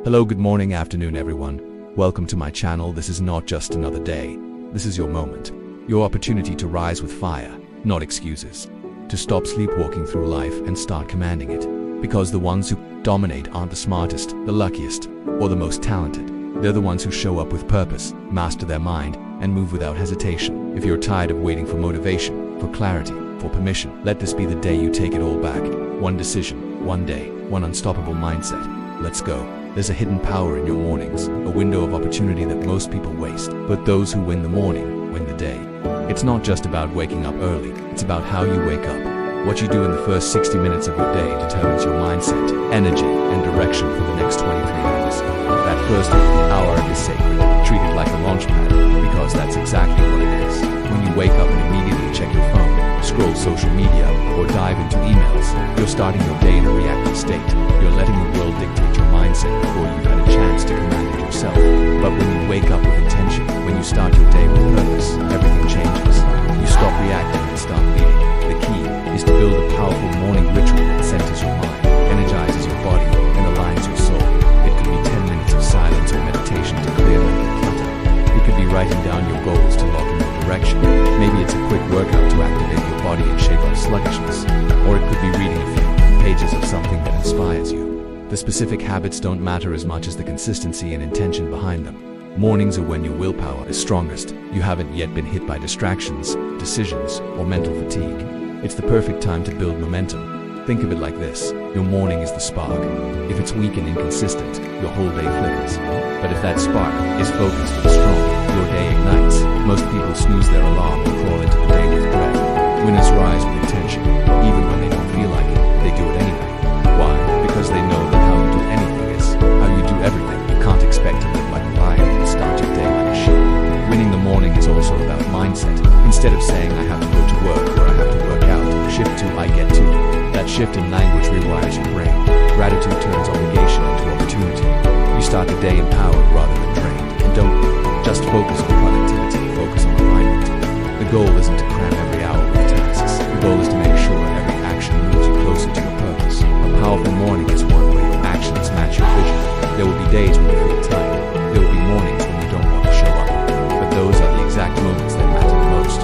Hello, good morning, afternoon, everyone. Welcome to my channel. This is not just another day. This is your moment. Your opportunity to rise with fire, not excuses. To stop sleepwalking through life and start commanding it. Because the ones who dominate aren't the smartest, the luckiest, or the most talented. They're the ones who show up with purpose, master their mind, and move without hesitation. If you're tired of waiting for motivation, for clarity, for permission, let this be the day you take it all back. One decision, one day, one unstoppable mindset. Let's go. There's a hidden power in your mornings, a window of opportunity that most people waste. But those who win the morning, win the day. It's not just about waking up early, it's about how you wake up. What you do in the first 60 minutes of your day determines your mindset, energy, and direction for the next 23 hours. That first hour is sacred. Treat it like a launch pad, because that's exactly what it is. When you wake up and immediately check your phone, scroll social media, or dive into emails, you're starting your day in a reactive state. You're letting the world dictate your mindset before you've had a chance to command it yourself. But when you wake up with intention, when you start your day with purpose, everything changes. You stop reacting and start leading. The key is to build a powerful morning ritual that centers your mind, energizes your body, and aligns your soul. It could be 10 minutes of silence or meditation to clear mental clutter. It could be writing down your goals to lock in your direction. Maybe it's a quick workout to activate your body and shake off sluggishness. Or it could be reading a few pages of something that inspires you. The specific habits don't matter as much as the consistency and intention behind them. Mornings are when your willpower is strongest. You haven't yet been hit by distractions, decisions, or mental fatigue. It's the perfect time to build momentum. Think of it like this. Your morning is the spark. If it's weak and inconsistent, your whole day flickers. But if that spark is focused and strong, your day ignites. Most people snooze their alarm and crawl into the day with dread. Winners rise with intention. Even when they don't feel like it, they do it anyway. Why? Because they know that how you do anything is how you do everything. You can't expect to live like a lion and start your day like a sheep. Winning the morning is also about mindset. Instead of saying I have to go to work or I have to work out, shift to I get to. That shift in language rewires your brain. Gratitude turns obligation into opportunity. You start the day empowered rather than drained. And don't just focus on productivity, focus on alignment. The goal isn't to cram every hour with tasks. The goal is to make sure every action moves you closer to your purpose. A powerful morning is one where your actions match your vision. There will be days when you feel tired. There will be mornings when you don't want to show up. But those are the exact moments that matter the most.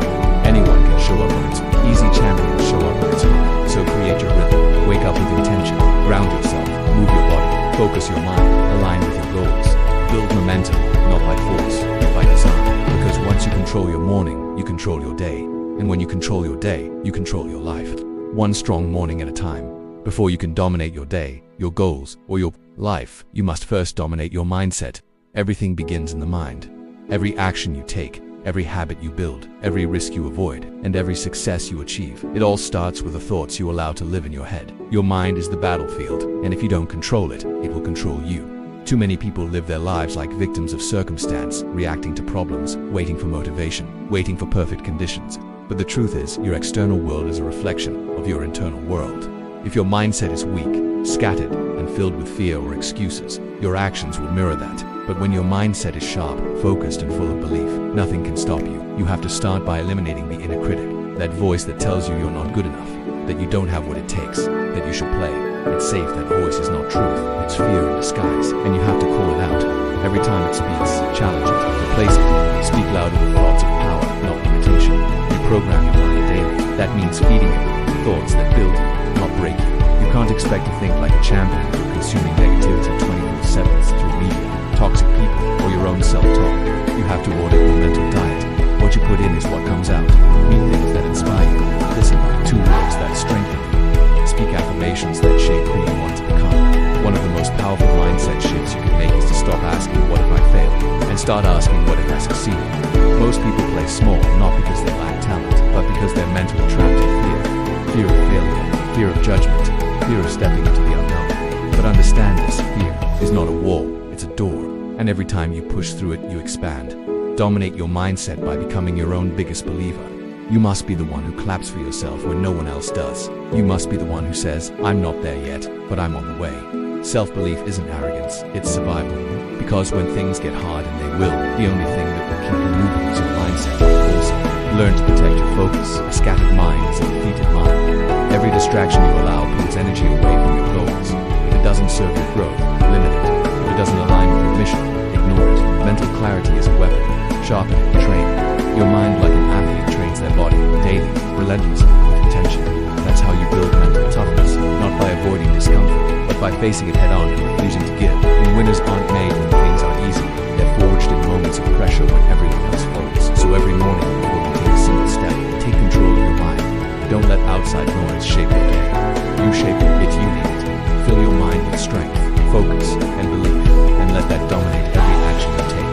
Anyone can show up when it's easy, champions show up when it's hard. So create your rhythm, wake up with intention, ground yourself, move your body, focus your mind, align with your goals. Build momentum, not by force, but by design. Because once you control your morning, you control your day. And when you control your day, you control your life. One strong morning at a time. Before you can dominate your day, your goals, or your life, you must first dominate your mindset. Everything begins in the mind. Every action you take, every habit you build, every risk you avoid, and every success you achieve, it all starts with the thoughts you allow to live in your head. Your mind is the battlefield, and if you don't control it, it will control you. Too many people live their lives like victims of circumstance, reacting to problems, waiting for motivation, waiting for perfect conditions. But the truth is, your external world is a reflection of your internal world. If your mindset is weak, scattered, and filled with fear or excuses, your actions will mirror that. But when your mindset is sharp, focused, and full of belief, nothing can stop you. You have to start by eliminating the inner critic, that voice that tells you you're not good enough, that you don't have what it takes, that you should play. It's safe. That voice is not truth, it's fear in disguise, and you have to call it out. Every time it speaks, challenge it, replace it, speak louder with thoughts of power, not limitation. Reprogram your mind daily. That means feeding it with thoughts that build you, not break you. You can't expect to think like a champion if you're consuming negativity 24/7 through media, toxic people, or your own self-talk. You have to audit your mental diet. What you put in is what comes out. Read things that inspire you. Listen to words that strengthen you. Speak affirmations that shape who you want to become. One of the most powerful mindset shifts you can make is to stop asking what if I fail, and start asking what if I succeed. Most people play small, not because they lack talent, but because they're mentally trapped in fear. Fear of failure, fear of judgment, fear of stepping into the unknown. But understand this, fear is not a wall, it's a door. And every time you push through it, you expand. Dominate your mindset by becoming your own biggest believer. You must be the one who claps for yourself when no one else does. You must be the one who says, I'm not there yet, but I'm on the way. Self-belief isn't arrogance, it's survival. Because when things get hard, and they will, the only thing that will keep you moving is your mindset. Also, learn to protect your focus. A scattered mind is a defeated mind. Every distraction you allow pulls energy away from your goals. If it doesn't serve your growth, limit it. If it doesn't facing it head-on and refusing to give. And winners aren't made when things are easy. They're forged in moments of pressure when everyone else folds. So every morning before you take a single step, take control of your mind. Don't let outside noise shape your day. You shape it if you need it. Fill your mind with strength, focus, and belief, and let that dominate every action you take.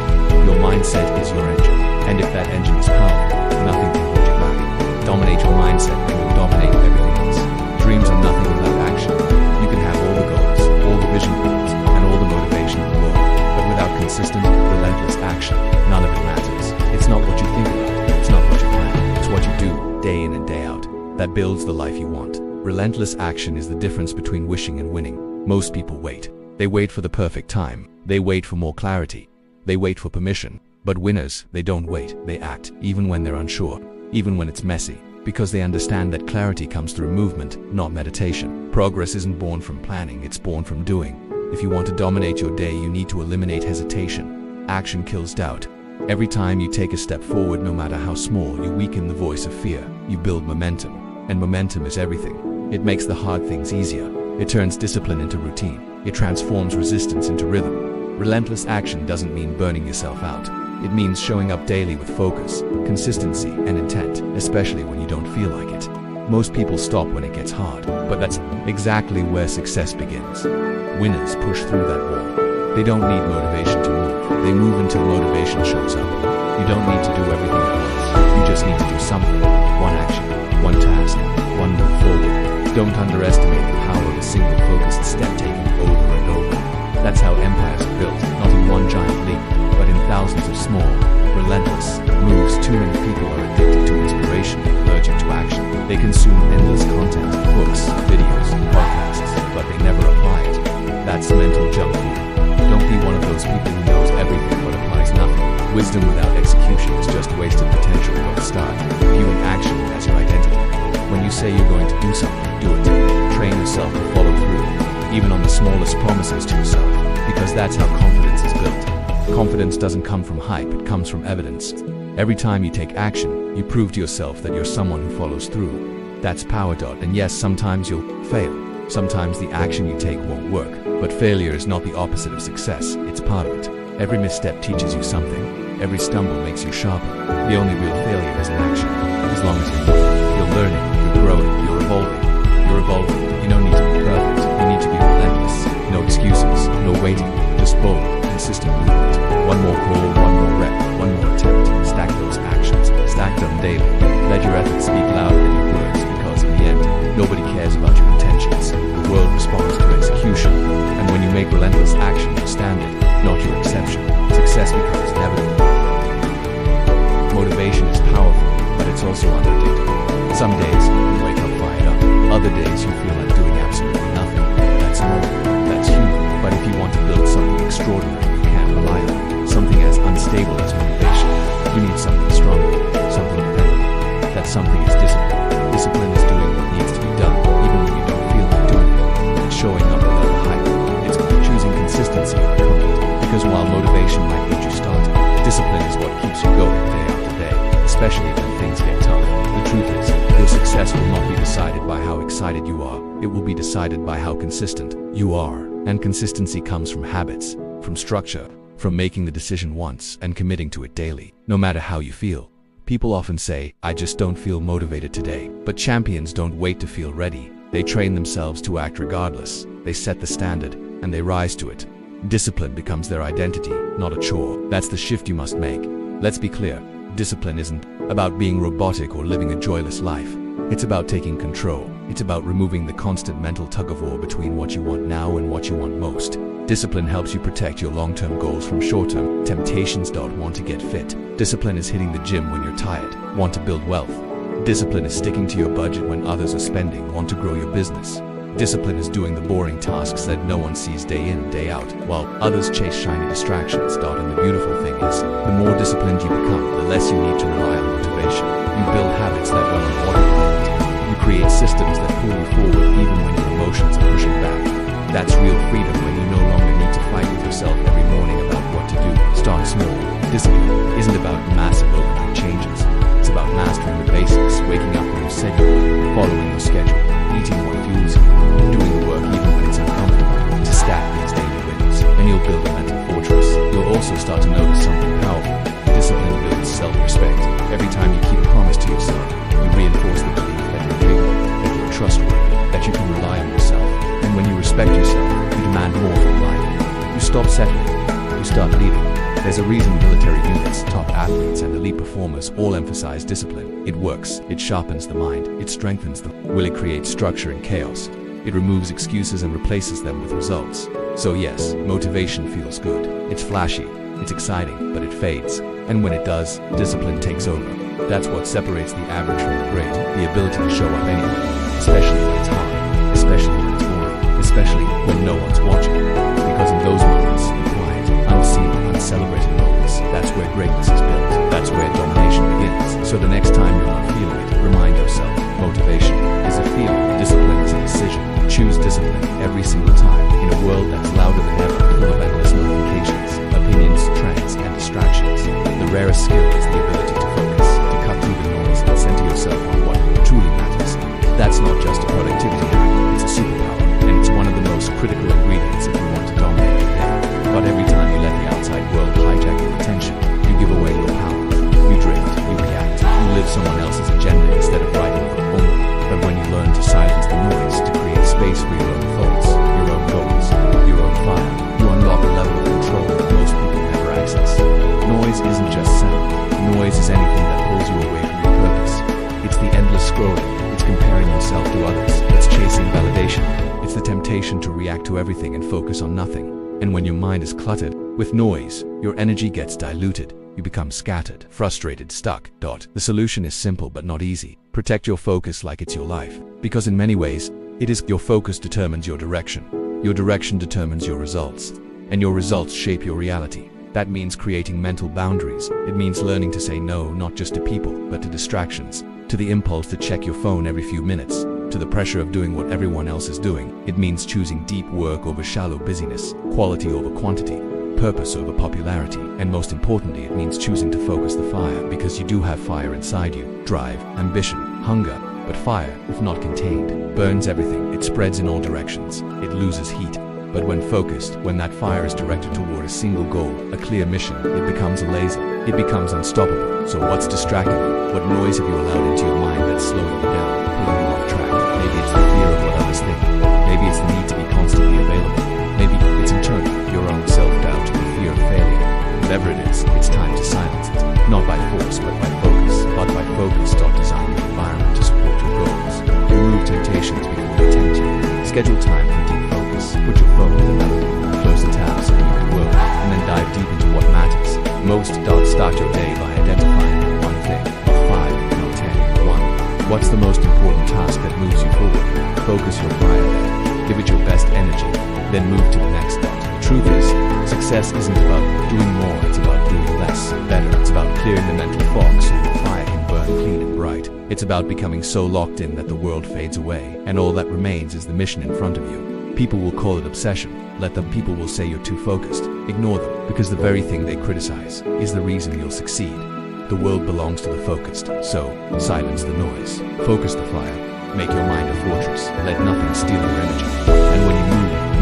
Your mindset is your engine, and if that engine is powerful, nothing can hold you back. Dominate your mindset and you'll dominate everything else. Dreams are nothing without action. You can have all the goals, all the vision boards, and all the motivation in the world, but without consistent, relentless action, none of it matters. It's not what you think about, it's not what you plan, it's what you do, day in and day out, that builds the life you want. Relentless action is the difference between wishing and winning. Most people wait. They wait for the perfect time. They wait for more clarity. They wait for permission. But winners, they don't wait. They act, even when they're unsure, even when it's messy, because they understand that clarity comes through movement, not meditation. Progress isn't born from planning, it's born from doing. If you want to dominate your day, you need to eliminate hesitation. Action kills doubt. Every time you take a step forward, no matter how small, you weaken the voice of fear. You build momentum. And momentum is everything. It makes the hard things easier. It turns discipline into routine. It transforms resistance into rhythm. Relentless action doesn't mean burning yourself out. It means showing up daily with focus, consistency, and intent, especially when you don't feel like it. Most people stop when it gets hard, but that's exactly where success begins. Winners push through that wall. They don't need motivation to move. They move until motivation shows up. You don't need to do everything at once. You just need to do something. One action, one task, one move forward. Don't underestimate the power of a single focused step taken over and over. That's how empires are built, not in one giant leap, but in thousands of small, relentless moves. Too many people are addicted to inspiration and allergic to action. They consume endless content, books, videos, podcasts, but they never apply it. That's mental junk food. Don't be one of those people who knows everything but applies nothing. Wisdom without execution is just wasted potential. Don't start viewing action as your identity. When you say you're going to do something, do it. Train yourself to follow through, even on the smallest promises to yourself, because that's how confidence is built. Confidence doesn't come from hype, it comes from evidence. Every time you take action, you prove to yourself that you're someone who follows through. That's power. And yes, sometimes you'll fail. Sometimes the action you take won't work, but failure is not the opposite of success, it's part of it. Every misstep teaches you something. Every stumble makes you sharper. The only real failure is inaction. As long as you're learning, you're growing, you're evolving. You're evolving. You don't need to be perfect. You need to be relentless. No excuses, no waiting, just bold, consistent movement. One more call, one more rep, one more attempt. Stack those actions, stack them daily. Let your efforts speak louder than your words, because in the end, nobody cares about your intentions. The world responds to execution. And when you make relentless action your standard, not your exception, success becomes inevitable. Motivation is powerful, but it's also unpredictable. Some days you wake up fired up. Other days you feel like doing absolutely nothing. That's normal. That's human. But if you want to build something extraordinary, you can't rely on it. Something as unstable as motivation. You need something stronger, something dependable. That something is discipline. Discipline is doing what needs to be done, even when you don't feel like doing it. It's showing up without the hype. It's choosing consistency over comfort. Because while motivation might get you started, discipline is what keeps you going day after day, especially when things get tough. The truth is, your success will not be decided by how excited you are. It will be decided by how consistent you are. And consistency comes from habits, from structure, from making the decision once and committing to it daily, no matter how you feel. People often say, I just don't feel motivated today. But champions don't wait to feel ready. They train themselves to act regardless. They set the standard, and they rise to it. Discipline becomes their identity, not a chore. That's the shift you must make. Let's be clear, discipline isn't about being robotic or living a joyless life. It's about taking control. It's about removing the constant mental tug-of-war between what you want now and what you want most. Discipline helps you protect your long-term goals from short-term temptations. Want to get fit. Discipline is hitting the gym when you're tired. Want to build wealth. Discipline is sticking to your budget when others are spending. Want to grow your business. Discipline is doing the boring tasks that no one sees day in, day out, while others chase shiny distractions. And the beautiful thing is, the more disciplined you become, the less you need to rely on motivation. You build habits that run on autopilot. You create systems that pull you forward even when your emotions are pushing back. That's real freedom, when you no longer need to fight with yourself every morning about what to do. Start small. Discipline isn't about massive overnight changes. It's about mastering the basics, waking up when you said you would, following your schedule, eating what fuels you, doing the work even when it's uncomfortable. build a mental fortress. You'll also start to notice something powerful. Discipline builds self-respect. Every time you keep a promise to yourself, you reinforce the belief that you're capable, that you're trustworthy, that you can rely on yourself. And when you respect yourself, you demand more from life. You stop settling. You start leading. There's a reason military units, top athletes, and elite performers all emphasize discipline. It works. It sharpens the mind. It strengthens the will. It creates structure in chaos. It removes excuses and replaces them with results. So yes, motivation feels good. It's flashy. It's exciting, but it fades. And when it does, discipline takes over. That's what separates the average from the great. The ability to show up anyway, especially when it's hard, especially when it's boring, especially when no one's watching. Because in those moments, the quiet, unseen, uncelebrated moments, that's where greatness is built. That's where domination begins. So the next time you're not feeling it, remind yourself, motivation is a feeling, discipline is a decision. Choose discipline every single time. In a world that's louder than ever, full of endless notifications, opinions, trends, and distractions, the rarest skill is the ability to focus, to cut through the noise and center yourself on what truly matters. That's not just a productivity hack, it's a superpower, and it's one of the most critical ingredients if you want to dominate your day. But every time you let the outside world hijack your attention, you give away your power. You drift, you react, you live someone else's agenda instead of writing your own. But when you learn to silence the noise, to create space for your own thoughts, your own goals, your own fire, you unlock a level of control that most people never access. Noise isn't just sound. Noise is anything that pulls you away from your purpose. It's the endless scrolling. It's comparing yourself to others. It's chasing validation. It's the temptation to react to everything and focus on nothing. And when your mind is cluttered with noise, your energy gets diluted. You become scattered, frustrated, stuck. The solution is simple but not easy. Protect your focus like it's your life. Because in many ways, it is your focus determines your direction. Your direction determines your results. And your results shape your reality. That means creating mental boundaries. It means learning to say no, not just to people, but to distractions. To the impulse to check your phone every few minutes. To the pressure of doing what everyone else is doing. It means choosing deep work over shallow busyness, quality over quantity, purpose over popularity, and most importantly, it means choosing to focus the fire, because you do have fire inside you. Drive, ambition, hunger. But fire, if not contained, burns everything. It spreads in all directions. It loses heat. But when focused, when that fire is directed toward a single goal, a clear mission, it becomes a laser. It becomes unstoppable. So what's distracting you? What noise have you allowed into your mind that's slowing you down, pulling you off track? Maybe it's the fear of what others think. Maybe it's the need to be constantly available. Maybe it's internal, your own self-doubt, the fear of failure. Whatever it is, it's time to silence it. Not by force, but by focus. But by focus, start designing the environment to support your goals. Remove temptations before they tempt you. Schedule time for deep focus. Put your phone in another room. Close the tabs of your world, and then dive deep into what matters. Most start your day by identifying one thing. 5, not 10, 1. What's the most important task that moves you forward? Focus your fire there. Give it your best energy. Then move to the next step. The truth is, success isn't about doing more, it's about doing less, better. It's about clearing the mental fog so your fire can burn clean and bright. It's about becoming so locked in that the world fades away, and all that remains is the mission in front of you. People will call it obsession. Let them. People will say you're too focused. Ignore them, because the very thing they criticize is the reason you'll succeed. The world belongs to the focused, so silence the noise. Focus the fire. Make your mind a fortress. Let nothing steal your energy. And when you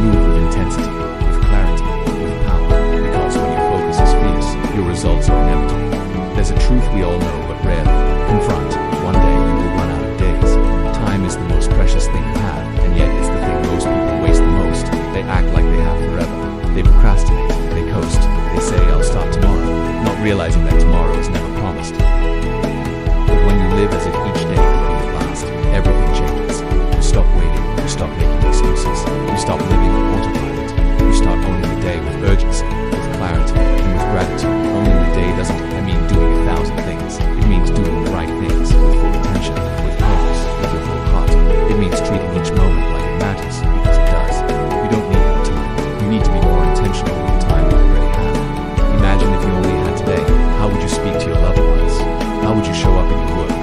move with intensity, with clarity, with power. Because when your focus is fierce, your results are inevitable. There's a truth we all know but rarely confront. One day you will run out of days. Time is the most precious thing you have, and yet it's the thing most people waste the most. They act like they have forever. They procrastinate, they coast, they say I'll start tomorrow, not realizing that tomorrow is never promised. But when you live as if each day could be the last, everything changes. You stop waiting, you stop making excuses, you stop living on autopilot, you start owning the day with urgency, with clarity, and with gratitude. Owning the day doesn't mean doing 1,000 things. It means doing the right things with full attention, with purpose, with your whole heart. It means treating each moment like it matters, because it does. You don't need more time. You need to be more intentional with the time you already have. Imagine if you only had today. How would you speak to your loved ones? How would you show up in your work?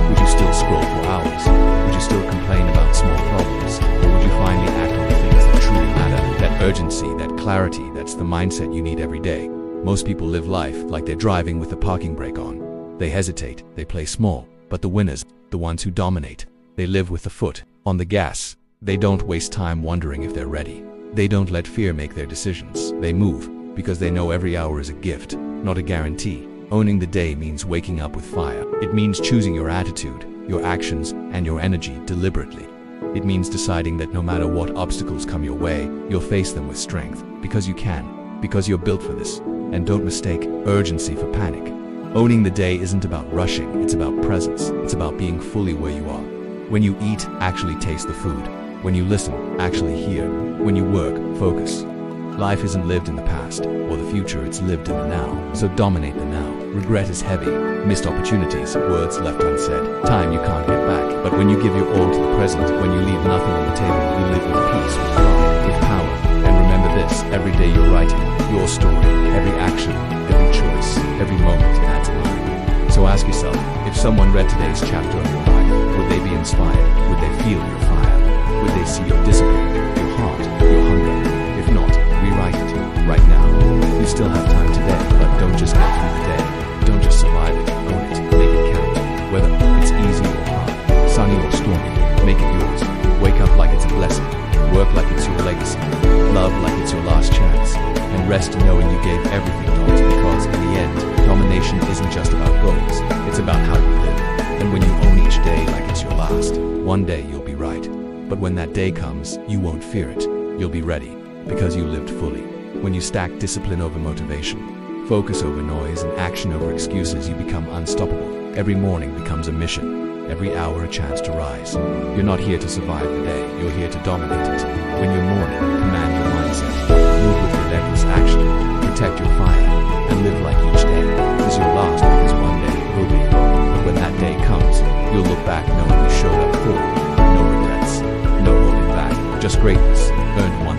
Would you still scroll for hours? Would you still complain about small problems? Or would you finally act on the things that truly matter? That urgency, that clarity, that's the mindset you need every day. Most people live life like they're driving with the parking brake on. They hesitate, they play small, but the winners, the ones who dominate, they live with the foot on the gas. They don't waste time wondering if they're ready. They don't let fear make their decisions. They move because they know every hour is a gift, not a guarantee. Owning the day means waking up with fire. It means choosing your attitude, your actions, and your energy deliberately. It means deciding that no matter what obstacles come your way, you'll face them with strength, because you can, because you're built for this. And don't mistake urgency for panic. Owning the day isn't about rushing, it's about presence. It's about being fully where you are. When you eat, actually taste the food. When you listen, actually hear. When you work, focus. Life isn't lived in the past or the future, it's lived in the now. So dominate the now. Regret is heavy, missed opportunities, words left unsaid, time you can't get back. But when you give your all to the present, when you leave nothing on the table, you live with peace, with pride, with power. And remember this, every day you're writing your story, every action, every choice, every moment adds value. So ask yourself, if someone read today's chapter of your life, would they be inspired? Would they feel your fire? Would they see your discipline, your heart, your hunger? If not, rewrite it right now. You still have time today, but don't just get through the day. Don't just survive it, own it, make it count. Whether it's easy or hard, sunny or stormy, make it yours. Wake up like it's a blessing, work like it's your legacy, love like it's your last chance, and rest knowing you gave everything dollars, because in the end, domination isn't just about goals, it's about how you live. And when you own each day like it's your last, one day you'll be right. But when that day comes, you won't fear it. You'll be ready, because you lived fully. When you stack discipline over motivation, focus over noise, and action over excuses, you become unstoppable. Every morning becomes a mission, every hour a chance to rise. You're not here to survive the day, you're here to dominate it. When you're morning, command your mindset. Move with relentless action, protect your fire, and live like each day is your last, because one day it will be. But when that day comes, you'll look back knowing you showed up full. No regrets, no holding back, just greatness, earned one